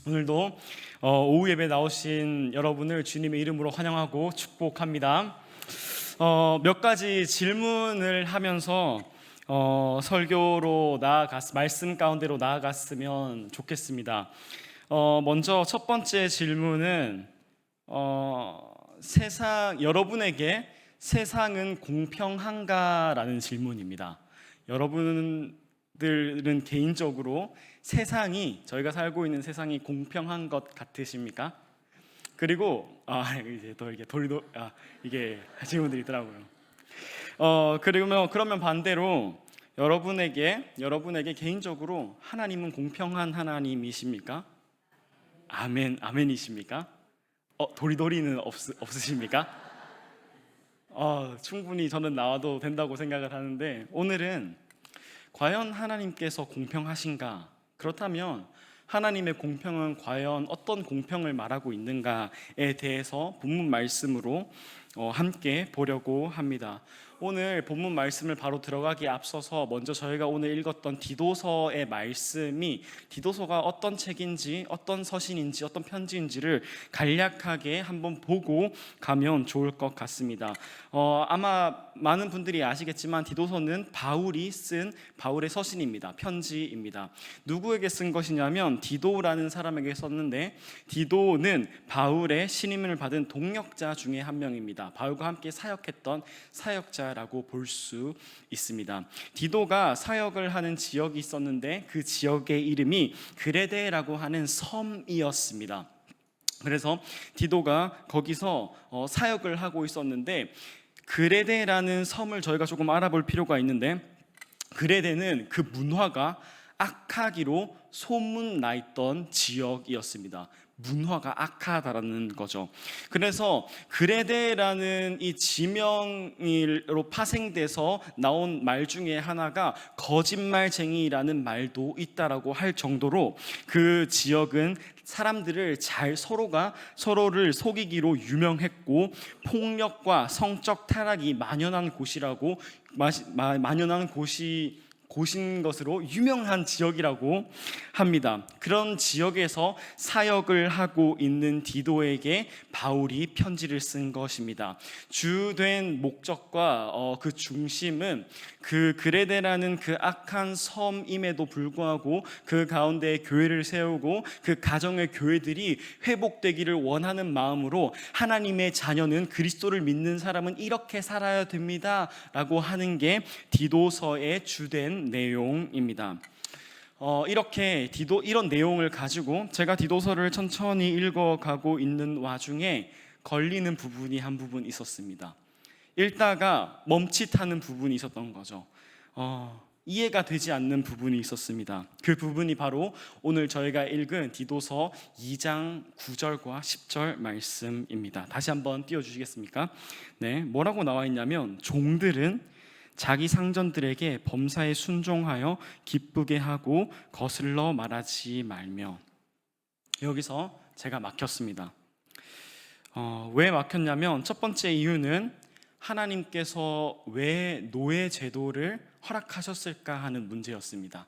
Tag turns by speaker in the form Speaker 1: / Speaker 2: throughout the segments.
Speaker 1: 오늘도 오후 예배 나오신 여러분을 주님의 이름으로 환영하고 축복합니다. 몇 가지 질문을 하면서 설교로 말씀 가운데로 나아갔으면 좋겠습니다. 먼저 첫 번째 질문은 여러분에게 세상은 공평한가라는 질문입니다. 여러분들은 개인적으로 저희가 살고 있는 세상이 공평한 것 같으십니까? 그리고 이제 또 이게 질문들이 있더라고요. 그러면 반대로 여러분에게 개인적으로 하나님은 공평한 하나님이십니까? 아멘이십니까? 도리도리는 없으십니까? 충분히 저는 나와도 된다고 생각을 하는데, 오늘은 과연 하나님께서 공평하신가? 그렇다면 하나님의 공평은 과연 어떤 공평을 말하고 있는가에 대해서 본문 말씀으로 함께 보려고 합니다. 오늘 본문 말씀을 바로 들어가기에 앞서서 먼저 저희가 오늘 읽었던 디도서의 말씀이 디도서가 어떤 책인지, 어떤 서신인지, 어떤 편지인지를 간략하게 한번 보고 가면 좋을 것 같습니다. 아마 많은 분들이 아시겠지만 디도서는 바울이 쓴 바울의 서신입니다. 편지입니다. 누구에게 쓴 것이냐면 디도라는 사람에게 썼는데, 디도는 바울의 신임을 받은 동역자 중에 한 명입니다. 바울과 함께 사역했던 사역자라고 볼 수 있습니다. 디도가 사역을 하는 지역이 있었는데 그 지역의 이름이 그레데라고 하는 섬이었습니다. 그래서 디도가 거기서 사역을 하고 있었는데, 그레데라는 섬을 저희가 조금 알아볼 필요가 있는데, 그레데는 그 문화가 악하기로 소문나 있던 지역이었습니다. 문화가 악하다라는 거죠. 그래서 그레데라는 이 지명으로 파생돼서 나온 말 중에 하나가 거짓말쟁이라는 말도 있다라고 할 정도로 그 지역은 사람들을 서로가 서로를 속이기로 유명했고, 폭력과 성적 타락이 만연한 곳인 것으로 유명한 지역이라고 합니다. 그런 지역에서 사역을 하고 있는 디도에게 바울이 편지를 쓴 것입니다. 주된 목적과 그 중심은 그 그레데라는 그 악한 섬임에도 불구하고 그 가운데 교회를 세우고 그 가정의 교회들이 회복되기를 원하는 마음으로, 하나님의 자녀는, 그리스도를 믿는 사람은 이렇게 살아야 됩니다 라고 하는 게 디도서의 주된 내용입니다. 이런 내용을 가지고 제가 디도서를 천천히 읽어가고 있는 와중에 걸리는 부분이 한 부분 있었습니다. 읽다가 멈칫하는 부분이 있었던 거죠. 이해가 되지 않는 부분이 있었습니다. 그 부분이 바로 오늘 저희가 읽은 디도서 2장 9절과 10절 말씀입니다. 다시 한번 띄워주시겠습니까? 네, 뭐라고 나와 있냐면, 종들은 자기 상전들에게 범사에 순종하여 기쁘게 하고 거슬러 말하지 말며. 여기서 제가 막혔습니다. 왜 막혔냐면, 첫 번째 이유는 하나님께서 왜 노예 제도를 허락하셨을까 하는 문제였습니다.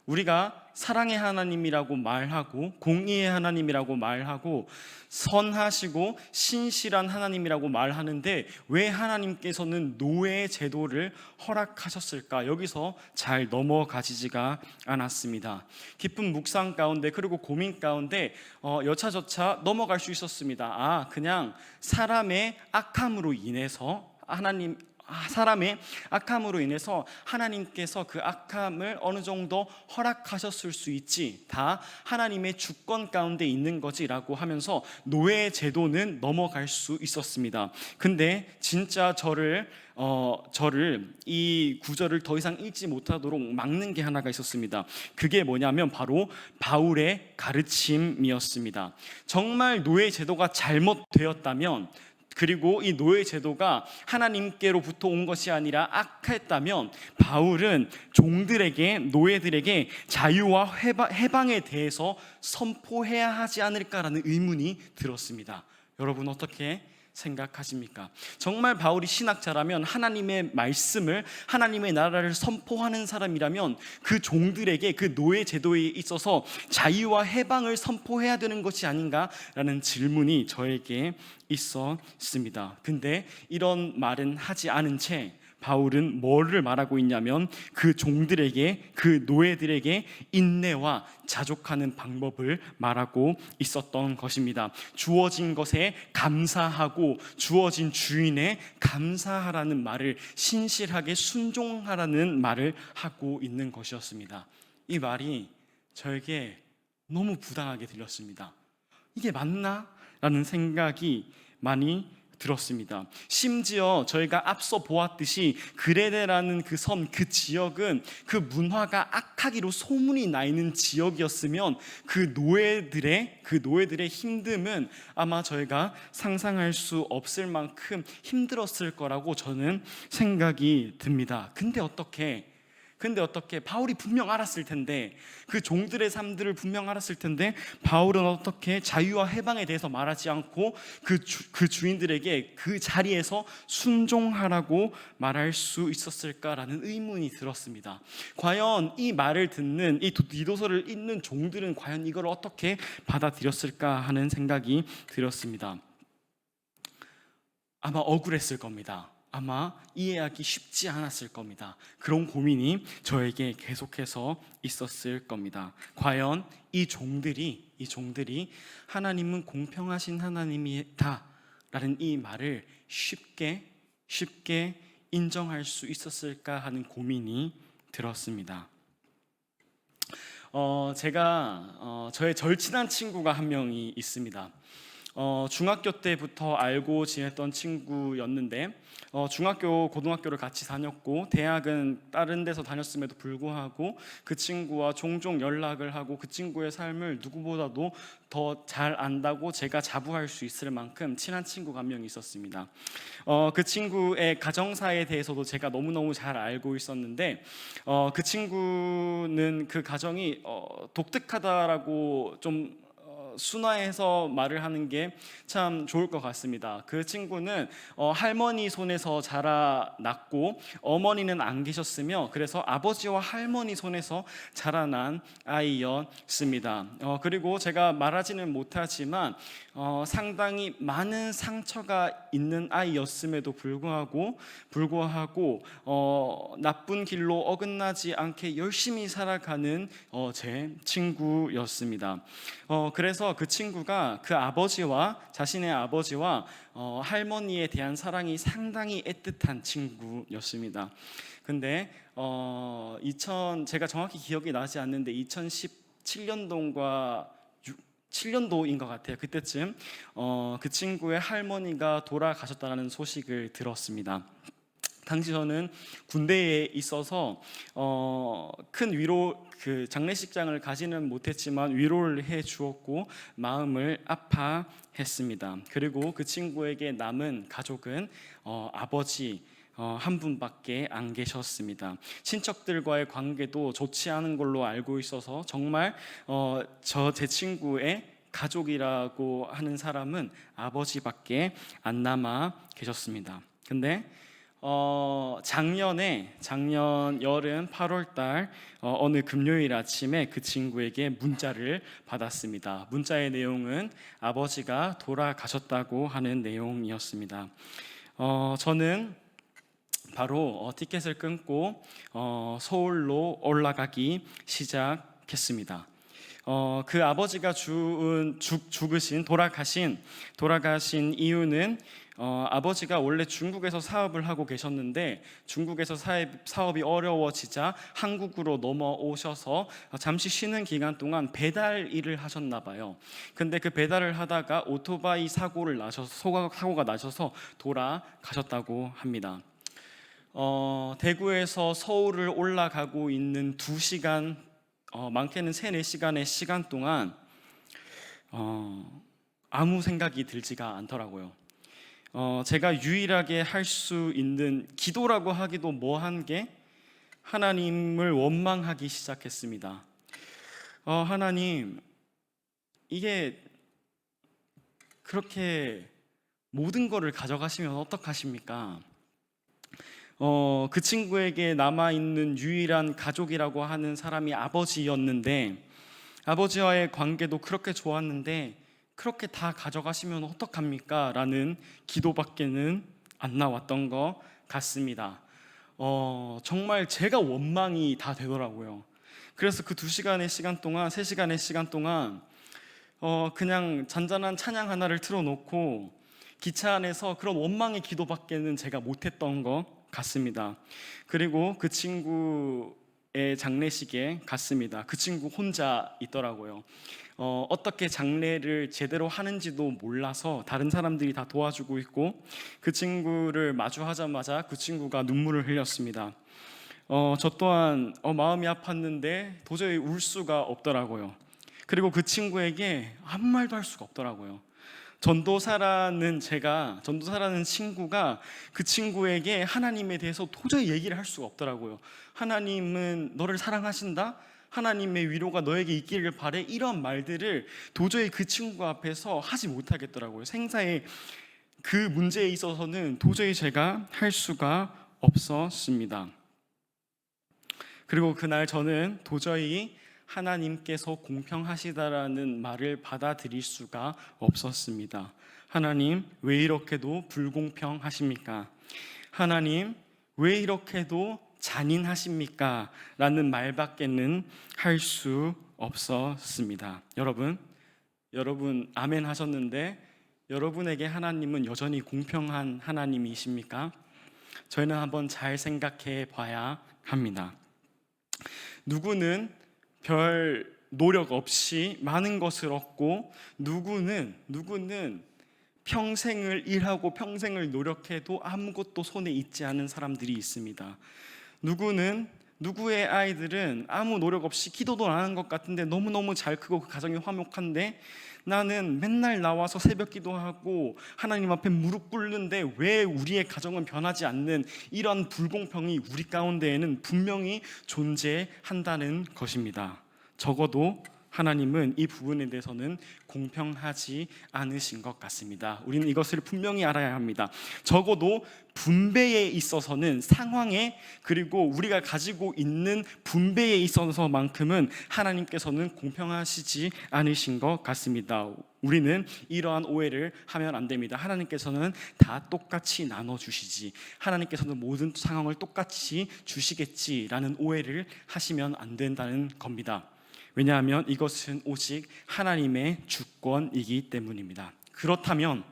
Speaker 1: 우리가 사랑의 하나님이라고 말하고, 공의의 하나님이라고 말하고, 선하시고 신실한 하나님이라고 말하는데 왜 하나님께서는 노예 제도를 허락하셨을까? 여기서 잘 넘어가지지가 않았습니다. 깊은 묵상 가운데, 그리고 고민 가운데 여차저차 넘어갈 수 있었습니다. 그냥 사람의 악함으로 인해서 하나님께서 그 악함을 어느 정도 허락하셨을 수 있지, 다 하나님의 주권 가운데 있는 거지라고 하면서 노예 제도는 넘어갈 수 있었습니다. 근데 진짜 저를 이 구절을 더 이상 읽지 못하도록 막는 게 하나가 있었습니다. 그게 뭐냐면 바로 바울의 가르침이었습니다. 정말 노예 제도가 잘못되었다면, 그리고 이 노예 제도가 하나님께로부터 온 것이 아니라 악했다면, 바울은 노예들에게 자유와 해방에 대해서 선포해야 하지 않을까라는 의문이 들었습니다. 여러분, 어떻게 생각하십니까? 정말 바울이 신학자라면, 하나님의 말씀을, 하나님의 나라를 선포하는 사람이라면 그 종들에게, 그 노예 제도에 있어서 자유와 해방을 선포해야 되는 것이 아닌가라는 질문이 저에게 있었습니다. 근데 이런 말은 하지 않은 채 바울은 뭐를 말하고 있냐면, 그 종들에게, 그 노예들에게 인내와 자족하는 방법을 말하고 있었던 것입니다. 주어진 것에 감사하고 주어진 주인에 감사하라는 말을, 신실하게 순종하라는 말을 하고 있는 것이었습니다. 이 말이 저에게 너무 부당하게 들렸습니다. 이게 맞나? 라는 생각이 많이 들었습니다. 심지어 저희가 앞서 보았듯이 그레네라는 그 섬, 그 지역은 그 문화가 악하기로 소문이 나 있는 지역이었으면 그 노예들의 힘듦은 아마 저희가 상상할 수 없을 만큼 힘들었을 거라고 저는 생각이 듭니다. 근데 어떻게 바울이 분명 알았을 텐데, 그 종들의 삶들을 분명 알았을 텐데, 바울은 어떻게 자유와 해방에 대해서 말하지 않고 그 주인들에게 그 자리에서 순종하라고 말할 수 있었을까라는 의문이 들었습니다. 과연 이 말을 듣는, 이 디도서를 읽는 종들은 과연 이걸 어떻게 받아들였을까 하는 생각이 들었습니다. 아마 억울했을 겁니다. 아마 이해하기 쉽지 않았을 겁니다. 그런 고민이 저에게 계속해서 있었을 겁니다. 과연 이 종들이 하나님은 공평하신 하나님이다 라는 이 말을 쉽게 인정할 수 있었을까 하는 고민이 들었습니다. 제가 저의 절친한 친구가 한 명이 있습니다. 중학교 때부터 알고 지냈던 친구였는데, 중학교, 고등학교를 같이 다녔고 대학은 다른 데서 다녔음에도 불구하고 그 친구와 종종 연락을 하고 그 친구의 삶을 누구보다도 더 잘 안다고 제가 자부할 수 있을 만큼 친한 친구가 한 명 있었습니다. 그 친구의 가정사에 대해서도 제가 너무너무 잘 알고 있었는데, 그 친구는 그 가정이 독특하다라고 좀 순화해서 말을 하는 게 참 좋을 것 같습니다. 그 친구는 할머니 손에서 자라났고 어머니는 안 계셨으며, 그래서 아버지와 할머니 손에서 자라난 아이였습니다. 그리고 제가 말하지는 못하지만 상당히 많은 상처가 있는 아이였음에도 불구하고 나쁜 길로 어긋나지 않게 열심히 살아가는 제 친구였습니다. 그래서 그 친구가 자신의 아버지와 할머니에 대한 사랑이 상당히 애틋한 친구였습니다. 근데 제가 정확히 기억이 나지 않는데 2017년도인가 7년도인 것 같아요. 그때쯤 그 친구의 할머니가 돌아가셨다는 소식을 들었습니다. 당시 저는 군대에 있어서 큰 위로, 그 장례식장을 가지는 못했지만 위로를 해 주었고 마음을 아파했습니다. 그리고 그 친구에게 남은 가족은 아버지 한 분밖에 안 계셨습니다. 친척들과의 관계도 좋지 않은 걸로 알고 있어서 정말 제 친구의 가족이라고 하는 사람은 아버지밖에 안 남아 계셨습니다. 근데 작년 여름 8월 달 어느 금요일 아침에 그 친구에게 문자를 받았습니다. 문자의 내용은 아버지가 돌아가셨다고 하는 내용이었습니다. 저는 바로 티켓을 끊고 서울로 올라가기 시작했습니다. 그 아버지가 돌아가신 이유는 아버지가 원래 중국에서 사업을 하고 계셨는데 중국에서 사업이 어려워지자 한국으로 넘어오셔서 잠시 쉬는 기간 동안 배달 일을 하셨나 봐요. 근데 그 배달을 하다가 오토바이 사고가 나셔서 돌아가셨다고 합니다. 대구에서 서울을 올라가고 있는 2시간, 많게는 3-4시간의 시간 동안 아무 생각이 들지가 않더라고요. 제가 유일하게 할 수 있는 기도라고 하기도 뭐한 게 하나님을 원망하기 시작했습니다. 하나님, 이게 그렇게 모든 거를 가져가시면 어떡하십니까? 그 친구에게 남아있는 유일한 가족이라고 하는 사람이 아버지였는데, 아버지와의 관계도 그렇게 좋았는데 그렇게 다 가져가시면 어떡합니까? 라는 기도밖에는 안 나왔던 것 같습니다. 정말 제가 원망이 다 되더라고요. 그래서 그 2시간의 시간 동안, 3시간의 시간 동안 그냥 잔잔한 찬양 하나를 틀어놓고 기차 안에서 그런 원망의 기도밖에는 제가 못했던 것 같습니다. 그리고 그 친구의 장례식에 갔습니다. 그 친구 혼자 있더라고요. 어떻게 장례를 제대로 하는지도 몰라서 다른 사람들이 다 도와주고 있고, 그 친구를 마주하자마자 그 친구가 눈물을 흘렸습니다. 저 또한 마음이 아팠는데 도저히 울 수가 없더라고요. 그리고 그 친구에게 아무 말도 할 수가 없더라고요. 전도사라는 친구가 그 친구에게 하나님에 대해서 도저히 얘기를 할 수가 없더라고요. 하나님은 너를 사랑하신다? 하나님의 위로가 너에게 있기를 바래? 이런 말들을 도저히 그 친구 앞에서 하지 못하겠더라고요. 생사의 그 문제에 있어서는 도저히 제가 할 수가 없었습니다. 그리고 그날 저는 도저히 하나님께서 공평하시다라는 말을 받아들일 수가 없었습니다. 하나님, 왜 이렇게도 불공평하십니까? 하나님, 왜 이렇게도 잔인하십니까? 라는 말밖에는 할 수 없었습니다. 여러분 아멘 하셨는데, 여러분에게 하나님은 여전히 공평한 하나님이십니까? 저희는 한번 잘 생각해 봐야 합니다. 누구는 별 노력 없이 많은 것을 얻고, 누구는 평생을 일하고 평생을 노력해도 아무것도 손에 있지 않은 사람들이 있습니다. 누구의 아이들은 아무 노력 없이 기도도 안 하는 것 같은데 너무너무 잘 크고 그 가정이 화목한데, 나는 맨날 나와서 새벽 기도하고 하나님 앞에 무릎 꿇는데 왜 우리의 가정은 변하지 않는, 이런 불공평이 우리 가운데에는 분명히 존재한다는 것입니다. 적어도 하나님은 이 부분에 대해서는 공평하지 않으신 것 같습니다. 우리는 이것을 분명히 알아야 합니다. 적어도 분배에 있어서는, 상황에, 그리고 우리가 가지고 있는 분배에 있어서만큼은 하나님께서는 공평하시지 않으신 것 같습니다. 우리는 이러한 오해를 하면 안 됩니다. 하나님께서는 다 똑같이 나눠주시지, 하나님께서는 모든 상황을 똑같이 주시겠지라는 오해를 하시면 안 된다는 겁니다. 왜냐하면 이것은 오직 하나님의 주권이기 때문입니다. 그렇다면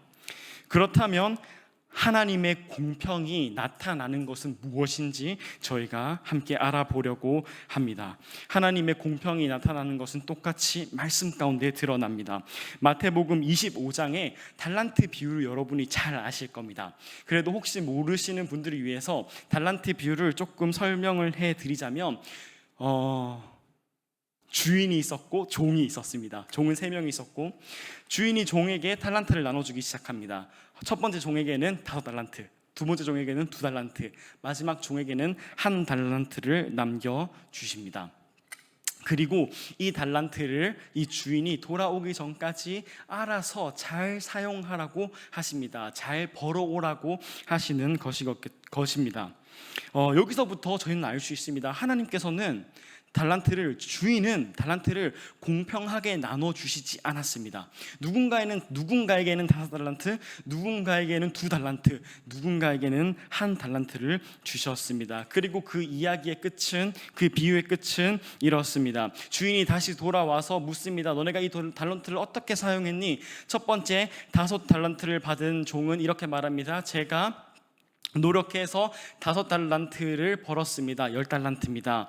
Speaker 1: 하나님의 공평이 나타나는 것은 무엇인지 저희가 함께 알아보려고 합니다. 하나님의 공평이 나타나는 것은 똑같이 말씀 가운데 드러납니다. 마태복음 25장에 달란트 비유를 여러분이 잘 아실 겁니다. 그래도 혹시 모르시는 분들을 위해서 달란트 비유를 조금 설명을 해드리자면, 주인이 있었고 종이 있었습니다. 종은 3명이 있었고, 주인이 종에게 달란트를 나눠주기 시작합니다. 첫 번째 종에게는 5달란트, 두 번째 종에게는 2달란트, 마지막 종에게는 1달란트를 남겨주십니다. 그리고 이 달란트를 이 주인이 돌아오기 전까지 알아서 잘 사용하라고 하십니다. 잘 벌어오라고 하시는 것입니다. 여기서부터 저희는 알 수 있습니다. 하나님께서는 주인은 달란트를 공평하게 나눠주시지 않았습니다. 누군가에게는 5달란트, 누군가에게는 2달란트, 누군가에게는 1달란트를 주셨습니다. 그리고 그 이야기의 끝은, 그 비유의 끝은 이렇습니다. 주인이 다시 돌아와서 묻습니다. 너네가 이 달란트를 어떻게 사용했니? 첫 번째 5달란트를 받은 종은 이렇게 말합니다. 제가 노력해서 5달란트를 벌었습니다. 10달란트입니다.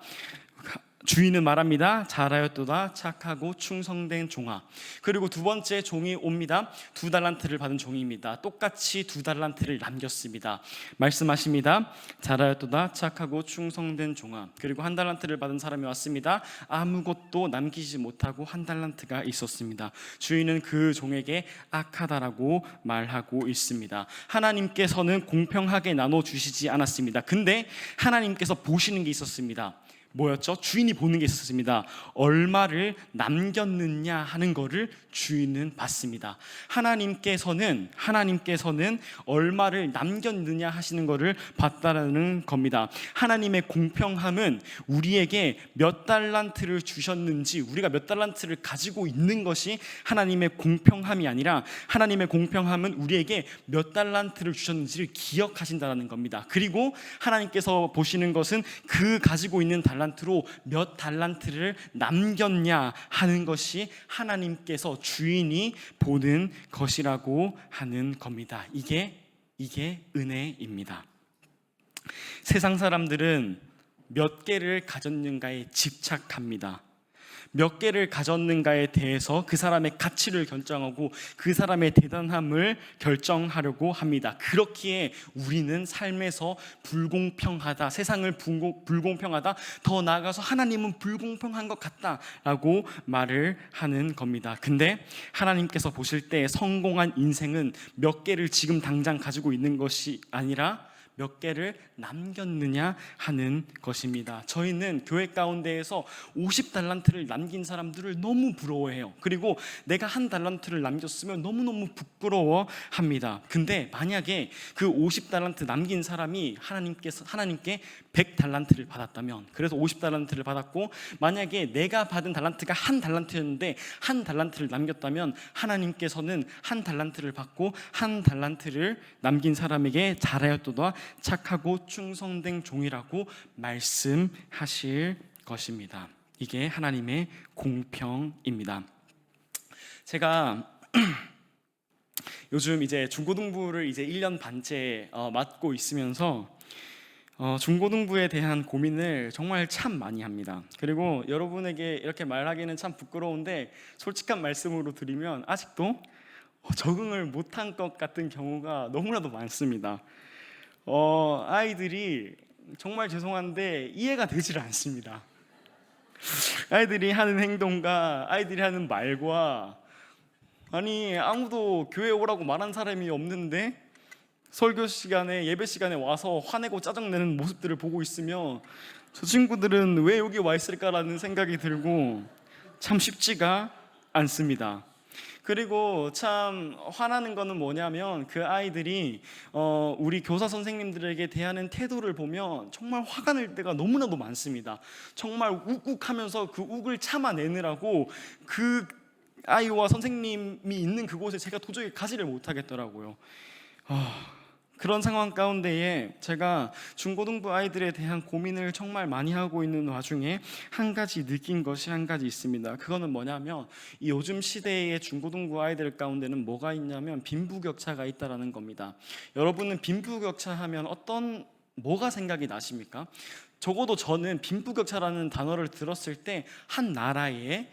Speaker 1: 주인은 말합니다. 잘하였도다 착하고 충성된 종아. 그리고 두 번째 종이 옵니다. 2달란트를 받은 종입니다. 똑같이 2달란트를 남겼습니다. 말씀하십니다. 잘하였도다 착하고 충성된 종아. 그리고 1달란트를 받은 사람이 왔습니다. 아무것도 남기지 못하고 1달란트가 있었습니다. 주인은 그 종에게 악하다라고 말하고 있습니다. 하나님께서는 공평하게 나눠주시지 않았습니다. 근데 하나님께서 보시는 게 있었습니다. 뭐였죠? 주인이 보는 게 있었습니다. 얼마를 남겼느냐 하는 거를 주인은 봤습니다. 하나님께서는 얼마를 남겼느냐 하시는 거를 봤다라는 겁니다. 하나님의 공평함은 우리에게 몇 달란트를 주셨는지, 우리가 몇 달란트를 가지고 있는 것이 하나님의 공평함이 아니라, 하나님의 공평함은 우리에게 몇 달란트를 주셨는지를 기억하신다는 겁니다. 그리고 하나님께서 보시는 것은 그 가지고 있는 달란트로 몇 달란트를 남겼냐 하는 것이 하나님께서, 주인이 보는 것이라고 하는 겁니다. 이게 은혜입니다. 세상 사람들은 몇 개를 가졌는가에 집착합니다. 몇 개를 가졌는가에 대해서 그 사람의 가치를 결정하고 그 사람의 대단함을 결정하려고 합니다. 그렇기에 우리는 삶에서 불공평하다, 세상을 불공평하다, 더 나아가서 하나님은 불공평한 것 같다라고 말을 하는 겁니다. 근데 하나님께서 보실 때 성공한 인생은 몇 개를 지금 당장 가지고 있는 것이 아니라 몇 개를 남겼느냐 하는 것입니다. 저희는 교회 가운데에서 50달란트를 남긴 사람들을 너무 부러워해요. 그리고 내가 1달란트를 남겼으면 너무너무 부끄러워합니다. 근데 만약에 그 50달란트 남긴 사람이 하나님께 100달란트를 받았다면, 그래서 50달란트를 받았고, 만약에 내가 받은 달란트가 1달란트였는데 1달란트를 남겼다면 하나님께서는 1달란트를 받고 1달란트를 남긴 사람에게 잘하였도다, 착하고 충성된 종이라고 말씀하실 것입니다. 이게 하나님의 공평입니다. 제가 요즘 이제 중고등부를 이제 1년 반째 맡고 있으면서 중고등부에 대한 고민을 정말 참 많이 합니다. 그리고 여러분에게 이렇게 말하기는 참 부끄러운데, 솔직한 말씀으로 드리면 아직도 적응을 못한 것 같은 경우가 너무나도 많습니다. 아이들이 정말 죄송한데 이해가 되질 않습니다. 아이들이 하는 행동과 아이들이 하는 말과, 아니 아무도 교회 오라고 말한 사람이 없는데 설교 시간에, 예배 시간에 와서 화내고 짜증내는 모습들을 보고 있으며, 저 친구들은 왜 여기 와 있을까라는 생각이 들고 참 쉽지가 않습니다. 그리고 참 화나는 거는 뭐냐면, 그 아이들이 우리 교사 선생님들에게 대하는 태도를 보면 정말 화가 날 때가 너무나도 많습니다. 정말 욱욱하면서 그 욱을 참아내느라고 그 아이와 선생님이 있는 그곳에 제가 도저히 가지를 못하겠더라고요. 그런 상황 가운데에 제가 중고등부 아이들에 대한 고민을 정말 많이 하고 있는 와중에 한 가지 느낀 것이 한 가지 있습니다. 그거는 뭐냐면, 이 요즘 시대의 중고등부 아이들 가운데는 뭐가 있냐면 빈부격차가 있다라는 겁니다. 여러분은 빈부격차 하면 뭐가 생각이 나십니까? 적어도 저는 빈부격차라는 단어를 들었을 때 한 나라에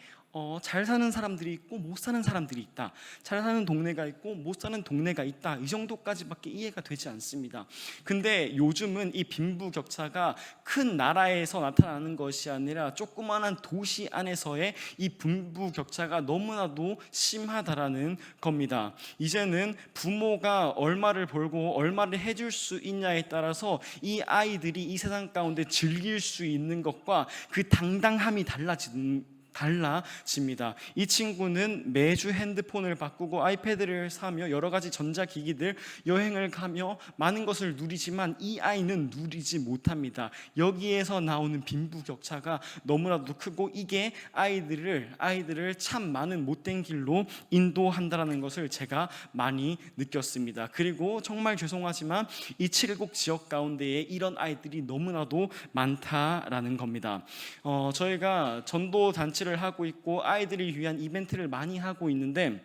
Speaker 1: 잘 사는 사람들이 있고 못 사는 사람들이 있다, 잘 사는 동네가 있고 못 사는 동네가 있다, 이 정도까지밖에 이해가 되지 않습니다. 근데 요즘은 이 빈부격차가 큰 나라에서 나타나는 것이 아니라 조그마한 도시 안에서의 이 빈부격차가 너무나도 심하다라는 겁니다. 이제는 부모가 얼마를 벌고 얼마를 해줄 수 있냐에 따라서 이 아이들이 이 세상 가운데 즐길 수 있는 것과 그 당당함이 달라집니다. 이 친구는 매주 핸드폰을 바꾸고 아이패드를 사며 여러 가지 전자기기들, 여행을 가며 많은 것을 누리지만 이 아이는 누리지 못합니다. 여기에서 나오는 빈부격차가 너무나도 크고, 이게 아이들을 참 많은 못된 길로 인도한다는 것을 제가 많이 느꼈습니다. 그리고 정말 죄송하지만 이 칠곡 지역 가운데에 이런 아이들이 너무나도 많다라는 겁니다. 저희가 전도 단체를 하고 있고 아이들을 위한 이벤트를 많이 하고 있는데,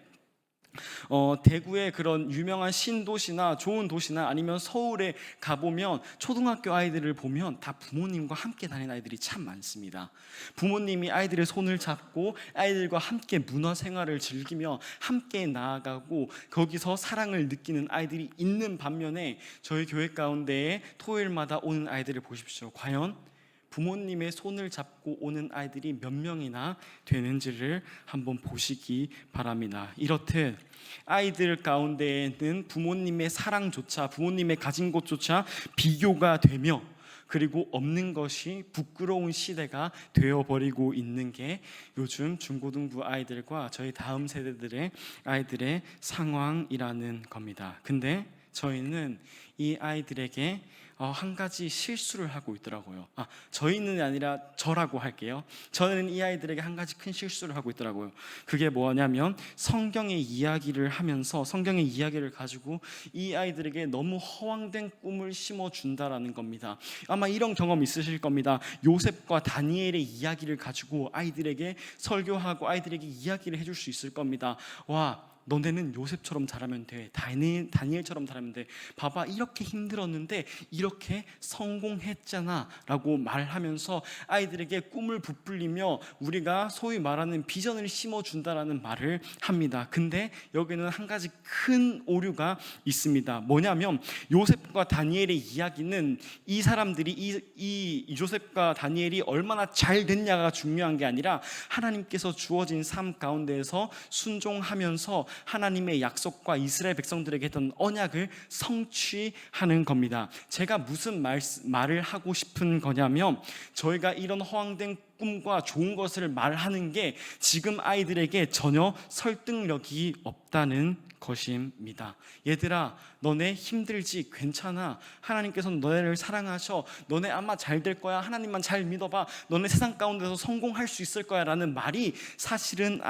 Speaker 1: 대구의 그런 유명한 신도시나 좋은 도시나 아니면 서울에 가보면 초등학교 아이들을 보면 다 부모님과 함께 다니는 아이들이 참 많습니다. 부모님이 아이들의 손을 잡고 아이들과 함께 문화생활을 즐기며 함께 나아가고 거기서 사랑을 느끼는 아이들이 있는 반면에, 저희 교회 가운데에 토요일마다 오는 아이들을 보십시오. 과연 부모님의 손을 잡고 오는 아이들이 몇 명이나 되는지를 한번 보시기 바랍니다. 이렇듯 아이들 가운데에는 부모님의 사랑조차, 부모님의 가진 것조차 비교가 되며, 그리고 없는 것이 부끄러운 시대가 되어버리고 있는 게 요즘 중고등부 아이들과 저희 다음 세대들의 아이들의 상황이라는 겁니다. 근데 저희는 이 아이들에게 한 가지 실수를 하고 있더라고요. 저희는 아니라 저라고 할게요. 저는 이 아이들에게 한 가지 큰 실수를 하고 있더라고요. 그게 뭐냐면 성경의 이야기를 하면서 성경의 이야기를 가지고 이 아이들에게 너무 허황된 꿈을 심어준다라는 겁니다. 아마 이런 경험 있으실 겁니다. 요셉과 다니엘의 이야기를 가지고 아이들에게 설교하고 아이들에게 이야기를 해줄 수 있을 겁니다. 와, 너네는 요셉처럼 자라면 돼. 다니엘처럼 자라면 돼. 봐봐, 이렇게 힘들었는데 이렇게 성공했잖아 라고 말하면서 아이들에게 꿈을 부풀리며 우리가 소위 말하는 비전을 심어준다라는 말을 합니다. 근데 여기는 한 가지 큰 오류가 있습니다. 뭐냐면 요셉과 다니엘의 이야기는 이 사람들이 이 요셉과 다니엘이 얼마나 잘 됐냐가 중요한 게 아니라 하나님께서 주어진 삶 가운데에서 순종하면서 하나님의 약속과 이스라엘 백성들에게 했던 언약을 성취하는 겁니다. 제가 무슨 말을 하고 싶은 거냐면 저희가 이런 허황된 꿈과 좋은 것을 말하는 게 지금 아이들에게 전혀 설득력이 없다는 것입니다. 얘들아, 너네 힘들지? 괜찮아. 하나님께서는 너네를 사랑하셔. 너네 아마 잘 될 거야. 하나님만 잘 믿어봐. 너네 세상 가운데서 성공할 수 있을 거야 라는 말이 사실은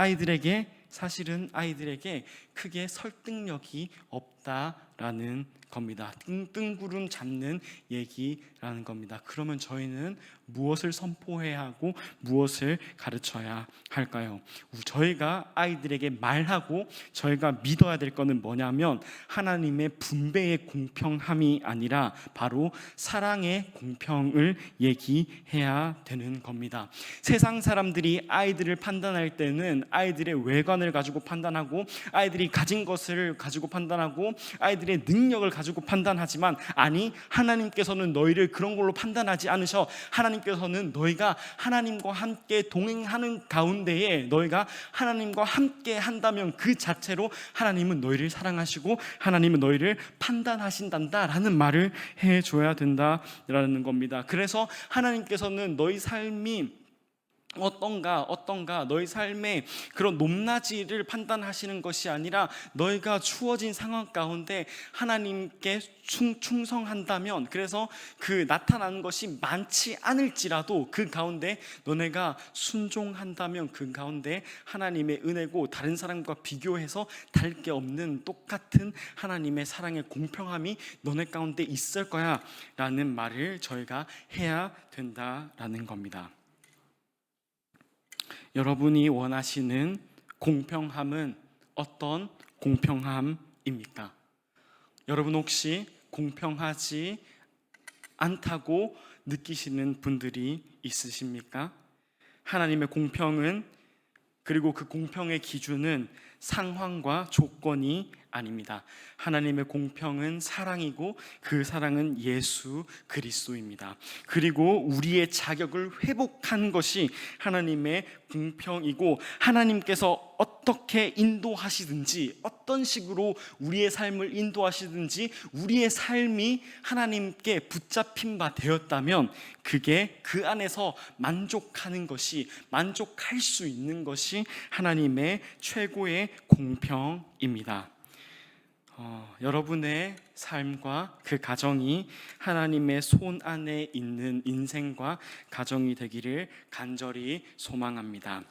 Speaker 1: 아이들에게 크게 설득력이 없다라는 겁니다. 뜬구름 잡는 얘기라는 겁니다. 그러면 저희는 무엇을 선포해야 하고 무엇을 가르쳐야 할까요? 저희가 아이들에게 말하고 저희가 믿어야 될 것은 뭐냐면 하나님의 분배의 공평함이 아니라 바로 사랑의 공평을 얘기해야 되는 겁니다. 세상 사람들이 아이들을 판단할 때는 아이들의 외관을 가지고 판단하고 아이들이 가진 것을 가지고 판단하고 아이들의 능력을 가지고 판단하지만 아니, 하나님께서는 너희를 그런 걸로 판단하지 않으셔. 하나님께서는 너희가 하나님과 함께 동행하는 가운데에 너희가 하나님과 함께 한다면 그 자체로 하나님은 너희를 사랑하시고 하나님은 너희를 판단하신단다라는 말을 해줘야 된다라는 겁니다. 그래서 하나님께서는 너희 삶이 어떤가 너희 삶의 그런 높낮이를 판단하시는 것이 아니라 너희가 주어진 상황 가운데 하나님께 충성한다면, 그래서 그 나타나는 것이 많지 않을지라도 그 가운데 너네가 순종한다면 그 가운데 하나님의 은혜고 다른 사람과 비교해서 다를 게 없는 똑같은 하나님의 사랑의 공평함이 너네 가운데 있을 거야 라는 말을 저희가 해야 된다라는 겁니다. 여러분이 원하시는 공평함은 어떤 공평함입니까? 여러분 혹시 공평하지 않다고 느끼시는 분들이 있으십니까? 하나님의 공평은, 그리고 그 공평의 기준은 상황과 조건이 아닙니다. 하나님의 공평은 사랑이고 그 사랑은 예수 그리스도입니다. 그리고 우리의 자격을 회복하는 것이 하나님의 공평이고 하나님께서 어떻게 인도하시든지 어떤 식으로 우리의 삶을 인도하시든지 우리의 삶이 하나님께 붙잡힌 바 되었다면 그게 그 안에서 만족하는 것이, 만족할 수 있는 것이 하나님의 최고의 공평입니다. 여러분의 삶과 그 가정이 하나님의 손 안에 있는 인생과 가정이 되기를 간절히 소망합니다.